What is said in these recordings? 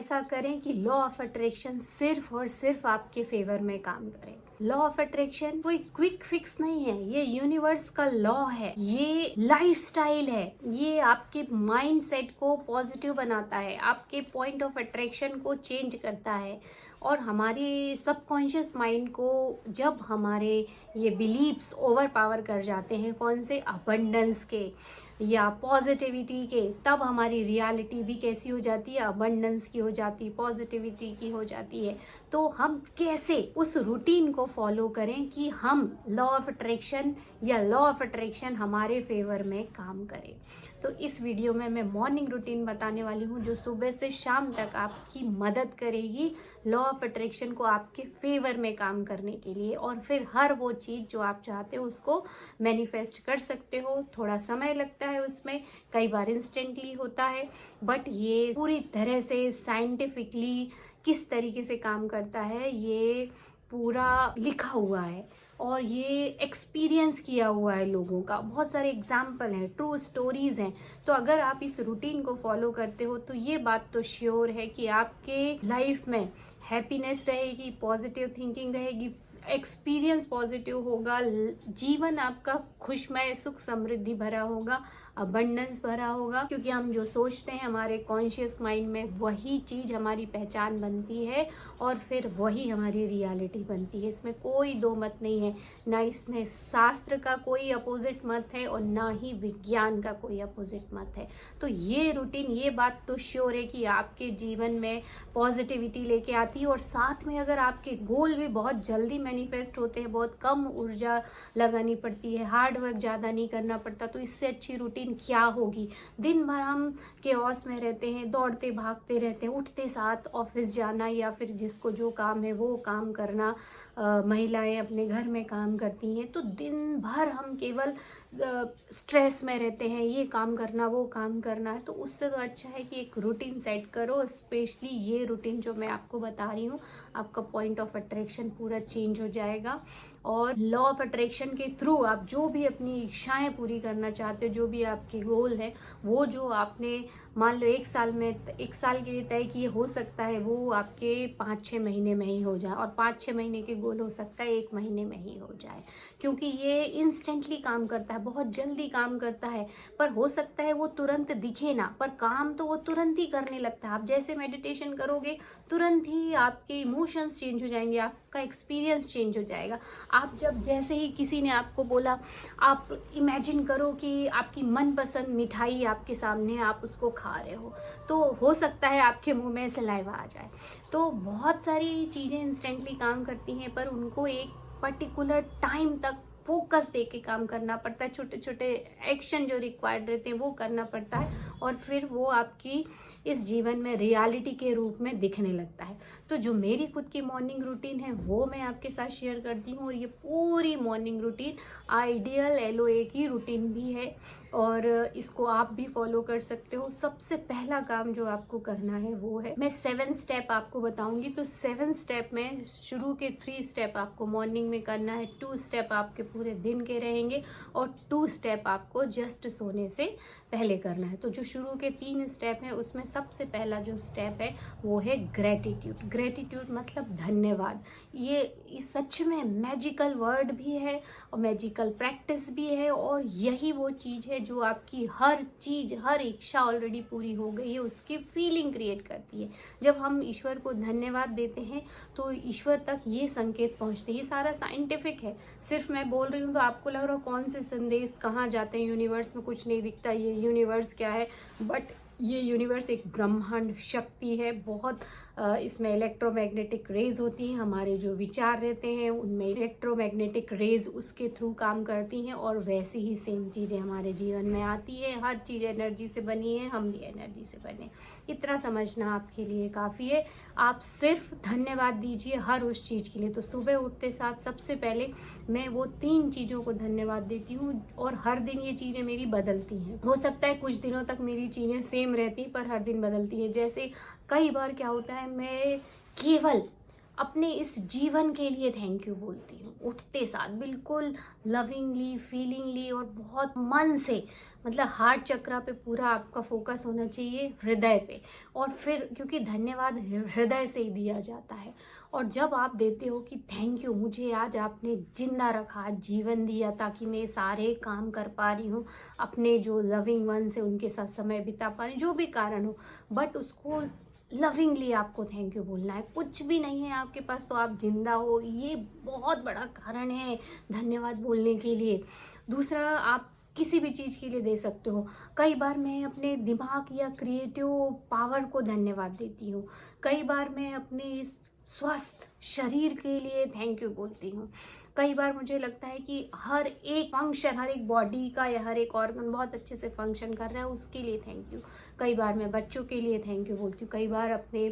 ऐसा करें कि लॉ ऑफ अट्रैक्शन सिर्फ और सिर्फ आपके फेवर में काम करे। लॉ ऑफ अट्रैक्शन कोई क्विक फिक्स नहीं है, ये यूनिवर्स का लॉ है, ये लाइफस्टाइल है, ये आपके माइंड सेट को पॉजिटिव बनाता है, आपके पॉइंट ऑफ अट्रैक्शन को चेंज करता है। और हमारी सबकॉन्शियस माइंड को जब हमारे ये बिलीव्स ओवर पावर कर जाते हैं, कौन से, अबंडेंस के या पॉजिटिविटी के, तब हमारी रियलिटी भी कैसी हो जाती है, अबंडेंस की हो जाती है, पॉजिटिविटी की हो जाती है। तो हम कैसे उस रूटीन को फॉलो करें कि हम लॉ ऑफ अट्रैक्शन या लॉ ऑफ अट्रैक्शन हमारे फेवर में काम करें। तो इस वीडियो में मैं मॉर्निंग रूटीन बताने वाली हूँ जो सुबह से शाम तक आपकी मदद करेगी लॉ ऑफ अट्रैक्शन को आपके फेवर में काम करने के लिए, और फिर हर वो चीज़ जो आप चाहते हो उसको मैनिफेस्ट कर सकते हो। थोड़ा समय लगता है उसमें, कई बार इंस्टेंटली होता है, बट ये पूरी तरह से साइंटिफिकली किस तरीके से काम करता है ये पूरा लिखा हुआ है और ये एक्सपीरियंस किया हुआ है लोगों का। बहुत सारे एग्जाम्पल हैं, ट्रू स्टोरीज हैं। तो अगर आप इस रूटीन को फॉलो करते हो तो ये बात तो श्योर है कि आपके लाइफ में हैप्पीनेस रहेगी, पॉजिटिव थिंकिंग रहेगी, एक्सपीरियंस पॉजिटिव होगा, जीवन आपका खुशमय सुख समृद्धि भरा होगा, अबंडेंस भरा होगा। क्योंकि हम जो सोचते हैं हमारे कॉन्शियस माइंड में वही चीज़ हमारी पहचान बनती है और फिर वही हमारी रियलिटी बनती है। इसमें कोई दो मत नहीं है, ना इसमें शास्त्र का कोई अपोजिट मत है और ना ही विज्ञान का कोई अपोजिट मत है। तो ये रूटीन, ये बात तो श्योर है कि आपके जीवन में पॉजिटिविटी लेके आती है। और साथ में अगर आपके गोल भी बहुत जल्दी मैनिफेस्ट होते हैं, बहुत कम ऊर्जा लगानी पड़ती है, हार्ड वर्क ज़्यादा नहीं करना पड़ता, तो इससे अच्छी रूटीन क्या होगी। दिन भर हम केओस में रहते हैं, दौड़ते भागते रहते हैं, उठते साथ ऑफिस जाना या फिर जिसको जो काम है वो काम करना, महिलाएं अपने घर में काम करती हैं, तो दिन भर हम केवल स्ट्रेस में रहते हैं, ये काम करना वो काम करना है। तो उससे तो अच्छा है कि एक रूटीन सेट करो। स्पेशली ये रूटीन जो मैं आपको बता रही हूँ, आपका पॉइंट ऑफ अट्रैक्शन पूरा चेंज हो जाएगा। और लॉ ऑफ अट्रैक्शन के थ्रू आप जो भी अपनी इच्छाएं पूरी करना चाहते हो, जो भी आपके गोल है, वो जो आपने मान लो एक साल के लिए तय किए, हो सकता है वो आपके 5-6 महीने में ही हो जाए, और 5-6 महीने के गोल हो सकता है 1 महीने में ही हो जाए। क्योंकि ये इंस्टेंटली काम करता है, बहुत जल्दी काम करता है। पर हो सकता है वो तुरंत दिखे ना, पर काम तो वो तुरंत ही करने लगता है। आप जैसे मेडिटेशन करोगे तुरंत ही आपके इमोशंस चेंज हो जाएंगे, आपका एक्सपीरियंस चेंज हो जाएगा। आप जब जैसे ही किसी ने आपको बोला, आप इमेजिन करो कि आपकी मनपसंद मिठाई आपके सामने, आप उसको खा रहे हो, तो हो सकता है आपके मुंह में सलाइवा आ जाए। तो बहुत सारी चीज़ें इंस्टेंटली काम करती हैं, पर उनको एक पर्टिकुलर टाइम तक फोकस दे के काम करना पड़ता है, छोटे छोटे एक्शन जो रिक्वायर्ड रहते हैं वो करना पड़ता है, और फिर वो आपकी इस जीवन में रियलिटी के रूप में दिखने लगता है। तो जो मेरी खुद की मॉर्निंग रूटीन है वो मैं आपके साथ शेयर करती हूँ, और ये पूरी मॉर्निंग रूटीन आइडियल LOA की रूटीन भी है, और इसको आप भी फॉलो कर सकते हो। सबसे पहला काम जो आपको करना है वो है, मैं 7 स्टेप आपको बताऊंगी। तो 7 स्टेप में शुरू के 3 स्टेप आपको मॉर्निंग में करना है, 2 स्टेप आपके पूरे दिन के रहेंगे, और 2 स्टेप आपको जस्ट सोने से पहले करना है। तो जो शुरू के 3 स्टेप हैं उसमें सबसे पहला जो स्टेप है वो है ग्रेटिट्यूड। ग्रेटिट्यूड मतलब धन्यवाद। ये सच में मैजिकल वर्ड भी है और मैजिकल प्रैक्टिस भी है, और यही वो चीज़ है जो आपकी हर चीज़, हर इच्छा ऑलरेडी पूरी हो गई है उसकी फीलिंग क्रिएट करती है। जब हम ईश्वर को धन्यवाद देते हैं तो ईश्वर तक ये संकेत पहुंचते हैं। ये सारा साइंटिफिक है, सिर्फ मैं बोल रही हूँ तो आपको लग रहा हो कौन से संदेश कहाँ जाते हैं, यूनिवर्स में कुछ नहीं दिखता, ये यूनिवर्स क्या है। बट ये यूनिवर्स एक ब्रह्मांड शक्ति है, बहुत इसमें इलेक्ट्रोमैग्नेटिक रेज होती हैं। हमारे जो विचार रहते हैं उनमें इलेक्ट्रोमैग्नेटिक रेज उसके थ्रू काम करती हैं, और वैसी ही सेम चीज़ें हमारे जीवन में आती है। हर चीज़ एनर्जी से बनी है, हम भी एनर्जी से बने। इतना समझना आपके लिए काफ़ी है। आप सिर्फ धन्यवाद दीजिए हर उस चीज़ के लिए। तो सुबह उठते साथ सबसे पहले मैं वो 3 चीज़ों को धन्यवाद देती हूँ, और हर दिन ये चीज़ें मेरी बदलती हैं। हो सकता है कुछ दिनों तक मेरी चीज़ें सेम रहती पर हर दिन बदलती हैं। जैसे कई बार क्या होता है, मैं केवल अपने इस जीवन के लिए थैंक यू बोलती हूँ उठते साथ, बिल्कुल लविंगली, फीलिंगली और बहुत मन से। मतलब हार्ट चक्रा पे पूरा आपका फोकस होना चाहिए, हृदय पे। और फिर क्योंकि धन्यवाद हृदय से ही दिया जाता है, और जब आप देते हो कि थैंक यू, मुझे आज आपने जिंदा रखा, जीवन दिया ताकि मैं सारे काम कर पा रही हूँ, अपने जो लविंग वन से उनके साथ समय बिता पा रही हूँ, जो भी कारण हो, बट उसको लविंगली आपको थैंक यू बोलना है। कुछ भी नहीं है आपके पास तो आप जिंदा हो, ये बहुत बड़ा कारण है धन्यवाद बोलने के लिए। दूसरा, आप किसी भी चीज़ के लिए दे सकते हो। कई बार मैं अपने दिमाग या क्रिएटिव पावर को धन्यवाद देती हूँ। कई बार मैं अपने इस स्वस्थ शरीर के लिए थैंक यू बोलती हूँ। कई बार मुझे लगता है कि हर एक फंक्शन, हर एक बॉडी का या हर एक ऑर्गन बहुत अच्छे से फंक्शन कर रहा है, उसके लिए थैंक यू। कई बार मैं बच्चों के लिए थैंक यू बोलती हूँ, कई बार अपने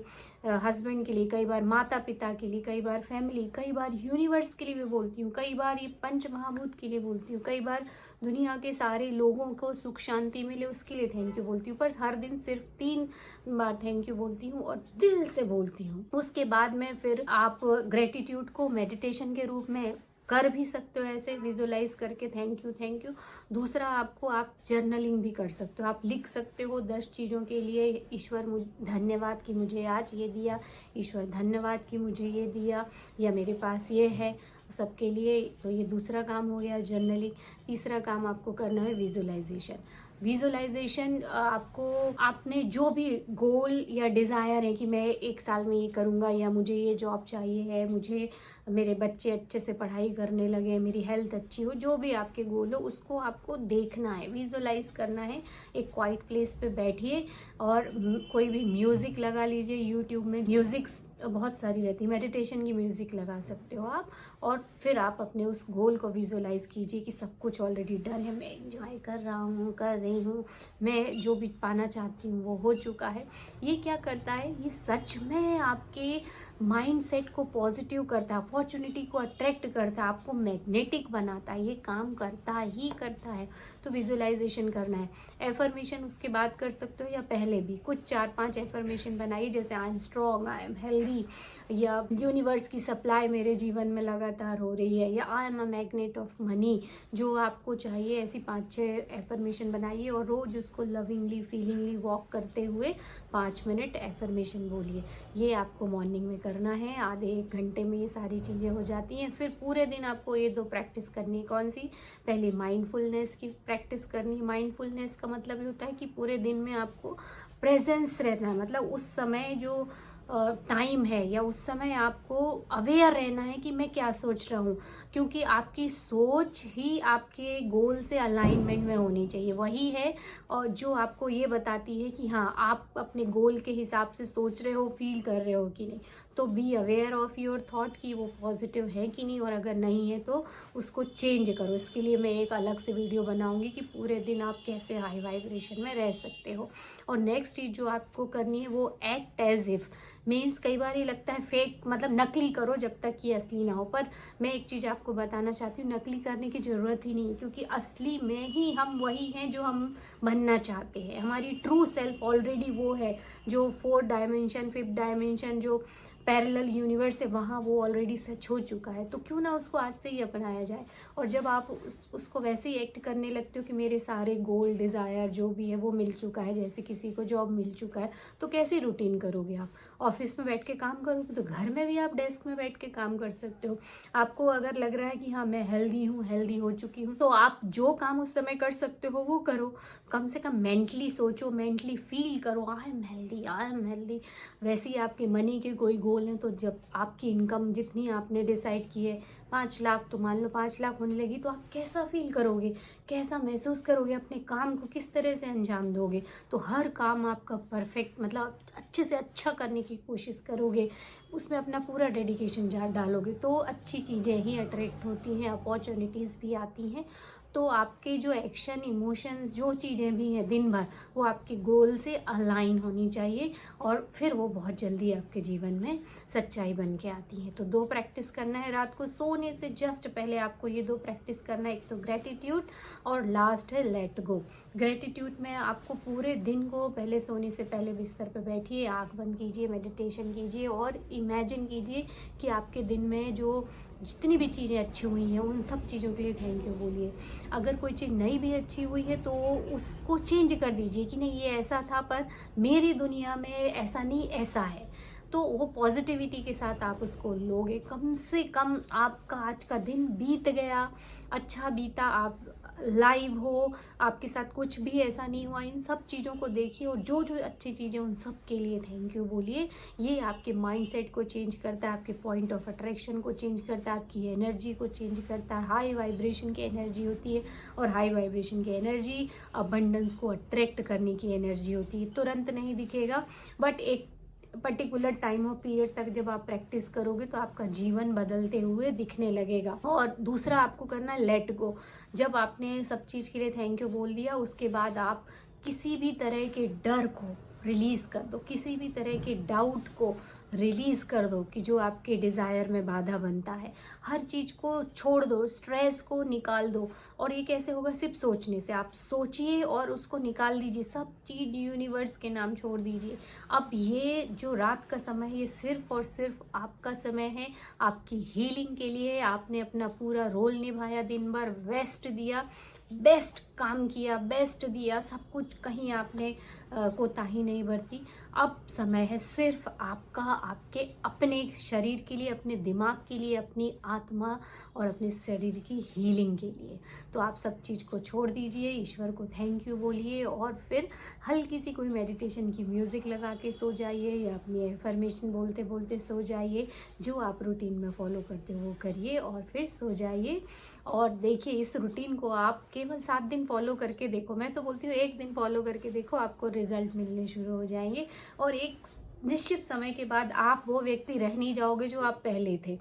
हस्बैंड के लिए, कई बार माता पिता के लिए, कई बार फैमिली, कई बार यूनिवर्स के लिए भी बोलती हूँ, कई बार ये पंच महाभूत के लिए बोलती हूँ, कई बार दुनिया के सारे लोगों को सुख शांति मिले उसके लिए थैंक यू बोलती हूँ। पर हर दिन सिर्फ 3 बार थैंक यू बोलती हूँ और दिल से बोलती हूँ। उसके बाद में फिर आप ग्रेटिट्यूड को मेडिटेशन के रूप में कर भी सकते हो, ऐसे विजुअलाइज करके थैंक यू थैंक यू। दूसरा, आपको आप जर्नलिंग भी कर सकते हो। आप लिख सकते हो 10 चीज़ों के लिए, ईश्वर धन्यवाद कि मुझे आज ये दिया, ईश्वर धन्यवाद कि मुझे ये दिया, या मेरे पास ये है, सबके लिए। तो ये दूसरा काम हो गया जर्नलिंग। तीसरा काम आपको करना है विजुअलाइजेशन। विजुअलाइजेशन आपको आपने जो भी गोल या डिज़ायर है कि मैं 1 साल में ये करूँगा, या मुझे ये जॉब चाहिए है, मुझे मेरे बच्चे अच्छे से पढ़ाई करने लगे, मेरी हेल्थ अच्छी हो, जो भी आपके गोल हो उसको आपको देखना है, विजुअलाइज करना है। एक क्वाइट प्लेस पे बैठिए और कोई भी म्यूज़िक लगा लीजिए। यूट्यूब में म्यूज़िक्स बहुत सारी रहती है, मेडिटेशन की म्यूज़िक लगा सकते हो आप, और फिर आप अपने उस गोल को विजुअलाइज कीजिए कि सब कुछ ऑलरेडी डन है, मैं एंजॉय कर रहा हूँ, कर रही हूँ, मैं जो भी पाना चाहती हूँ वो हो चुका है। ये क्या करता है, ये सच में आपके माइंडसेट को पॉजिटिव करता है, अपॉर्चुनिटी को अट्रैक्ट करता है, आपको मैग्नेटिक बनाता है, ये काम करता ही करता है। तो विजुअलाइजेशन करना है। एफर्मेशन उसके बाद कर सकते हो या पहले भी कुछ 4-5 एफर्मेशन बनाइए, जैसे I am strong, I am healthy, या यूनिवर्स की सप्लाई मेरे जीवन में लगातार हो रही है, या I am a magnet of money. जो आपको चाहिए ऐसी 5-6 एफर्मेशन बनाइए और रोज उसको लविंगली, फीलिंगली वॉक करते हुए 5 मिनट एफर्मेशन बोलिए। ये आपको मॉर्निंग में करना है। आधे 1 घंटे में ये सारी चीज़ें हो जाती हैं। फिर पूरे दिन आपको ये 2 प्रैक्टिस करनी है। कौन सी? पहले माइंडफुलनेस की प्रैक्टिस करनी है। माइंडफुलनेस का मतलब ये होता है कि पूरे दिन में आपको प्रेजेंस रहना है, मतलब उस समय जो टाइम है या उस समय आपको अवेयर रहना है कि मैं क्या सोच रहा हूँ, क्योंकि आपकी सोच ही आपके गोल से अलाइनमेंट में होनी चाहिए। वही है और जो आपको ये बताती है कि हाँ आप अपने गोल के हिसाब से सोच रहे हो, फील कर रहे हो कि नहीं। तो be aware of your thought कि वो पॉजिटिव है कि नहीं, और अगर नहीं है तो उसको चेंज करो। इसके लिए मैं एक अलग से वीडियो बनाऊंगी कि पूरे दिन आप कैसे हाई वाइब्रेशन में रह सकते हो। और नेक्स्ट चीज़ जो आपको करनी है वो एक्ट एज इफ, मीन्स कई बार ये लगता है फेक, मतलब नकली करो जब तक कि असली ना हो। पर मैं एक चीज़ आपको बताना चाहती हूँ, नकली करने की ज़रूरत ही नहीं, क्योंकि असली में ही हम वही हैं जो हम बनना चाहते हैं। हमारी ट्रू सेल्फ ऑलरेडी वो है जो 4 डायमेंशन 5th डायमेंशन जो पैरेलल यूनिवर्स है, वहाँ वो ऑलरेडी सच हो चुका है। तो क्यों ना उसको आज से ही अपनाया जाए। और जब आप उसको वैसे ही एक्ट करने लगते हो कि मेरे सारे गोल, डिज़ायर जो भी है वो मिल चुका है, जैसे किसी को जॉब मिल चुका है, तो कैसे रूटीन करोगे आप? ऑफिस में बैठ के काम करोगे तो घर में भी आप डेस्क में बैठ के काम कर सकते हो। आपको अगर लग रहा है कि हाँ मैं हेल्दी हूँ, हेल्दी हो चुकी हूँ, तो आप जो काम उस समय कर सकते हो वो करो। कम से कम मेंटली सोचो, मेंटली फील करो I am healthy, I am healthy. वैसे ही आपके मनी के कोई गोल हैं, तो जब आपकी इनकम जितनी आपने डिसाइड की है 5 लाख, तो मान लो 5 लाख होने लगी, तो आप कैसा फील करोगे, कैसा महसूस करोगे, अपने काम को किस तरह से अंजाम दोगे। तो हर काम आपका परफेक्ट, मतलब अच्छे से अच्छा करने की कोशिश करोगे, उसमें अपना पूरा डेडिकेशन डालोगे, तो अच्छी चीज़ें ही अट्रैक्ट होती हैं, अपॉर्चुनिटीज़ भी आती हैं। तो आपके जो एक्शन, इमोशंस, जो चीज़ें भी हैं दिन भर, वो आपके गोल से अलाइन होनी चाहिए और फिर वो बहुत जल्दी आपके जीवन में सच्चाई बन के आती है। तो 2 प्रैक्टिस करना है रात को सोने से जस्ट पहले आपको ये 2 प्रैक्टिस करना है। एक तो ग्रेटिट्यूड और लास्ट है लेट गो। ग्रेटिट्यूड में आपको पूरे दिन को पहले सोने से पहले बिस्तर पे बैठिए, आँख बंद कीजिए, मेडिटेशन कीजिए और इमेजिन कीजिए कि आपके दिन में जो जितनी भी चीज़ें अच्छी हुई हैं उन सब चीज़ों के लिए थैंक यू बोलिए। अगर कोई चीज़ नई भी अच्छी हुई है तो उसको चेंज कर दीजिए कि नहीं ये ऐसा था पर मेरी दुनिया में ऐसा नहीं, ऐसा है। तो वो पॉजिटिविटी के साथ आप उसको लोगे। कम से कम आपका आज का दिन बीत गया, अच्छा बीता, आप लाइव हो, आपके साथ कुछ भी ऐसा नहीं हुआ, इन सब चीज़ों को देखिए और जो जो अच्छी चीज़ें उन सब के लिए थैंक यू बोलिए। ये आपके माइंडसेट को चेंज करता है, आपके पॉइंट ऑफ अट्रैक्शन को चेंज करता है, आपकी एनर्जी को चेंज करता है। हाई वाइब्रेशन की एनर्जी होती है और हाई वाइब्रेशन की एनर्जी अबंडेंस को अट्रैक्ट करने की एनर्जी होती है। तुरंत नहीं दिखेगा बट एक पर्टिकुलर टाइम और पीरियड तक जब आप प्रैक्टिस करोगे तो आपका जीवन बदलते हुए दिखने लगेगा। और दूसरा आपको करना है लेट गो। जब आपने सब चीज़ के लिए थैंक यू बोल दिया उसके बाद आप किसी भी तरह के डर को रिलीज कर दो, किसी भी तरह के डाउट को रिलीज कर दो कि जो आपके डिज़ायर में बाधा बनता है। हर चीज़ को छोड़ दो, स्ट्रेस को निकाल दो। और ये कैसे होगा? सिर्फ सोचने से। आप सोचिए और उसको निकाल दीजिए, सब चीज़ यूनिवर्स के नाम छोड़ दीजिए। अब ये जो रात का समय है ये सिर्फ और सिर्फ आपका समय है, आपकी हीलिंग के लिए। आपने अपना पूरा रोल निभाया, दिन भर बेस्ट दिया, बेस्ट काम किया, बेस्ट दिया, सब कुछ, कहीं आपने कोताही नहीं बरती। अब समय है सिर्फ आपका, आपके अपने शरीर के लिए, अपने दिमाग के लिए, अपनी आत्मा और अपने शरीर की हीलिंग के लिए। तो आप सब चीज़ को छोड़ दीजिए, ईश्वर को थैंक यू बोलिए और फिर हल्की सी कोई मेडिटेशन की म्यूज़िक लगा के सो जाइए या अपनी एफर्मेशन बोलते बोलते सो जाइए। जो आप रूटीन में फॉलो करते हो वो करिए और फिर सो जाइए। और देखिए इस रूटीन को आप केवल 7 दिन फॉलो करके देखो। मैं तो बोलती हूँ 1 दिन फॉलो करके देखो, आपको रिजल्ट मिलने शुरू हो जाएंगे और एक निश्चित समय के बाद आप वो व्यक्ति रह नहीं जाओगे जो आप पहले थे।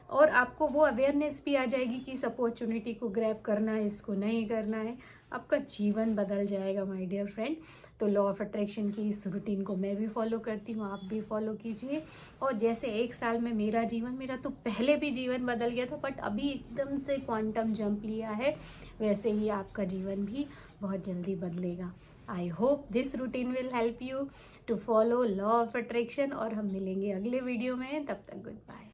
और आपको वो अवेयरनेस भी आ जाएगी कि इस अपॉर्चुनिटी को ग्रैब करना है, इसको नहीं करना है। आपका जीवन बदल जाएगा माय डियर फ्रेंड। तो लॉ ऑफ अट्रैक्शन की इस रूटीन को मैं भी फॉलो करती हूँ, आप भी फॉलो कीजिए। और जैसे 1 साल में मेरा तो पहले भी जीवन बदल गया था बट अभी एकदम से क्वांटम जंप लिया है, वैसे ही आपका जीवन भी बहुत जल्दी बदलेगा। I hope this routine will help you to follow law of attraction और हम मिलेंगे अगले वीडियो में। तब तक गुड बाय।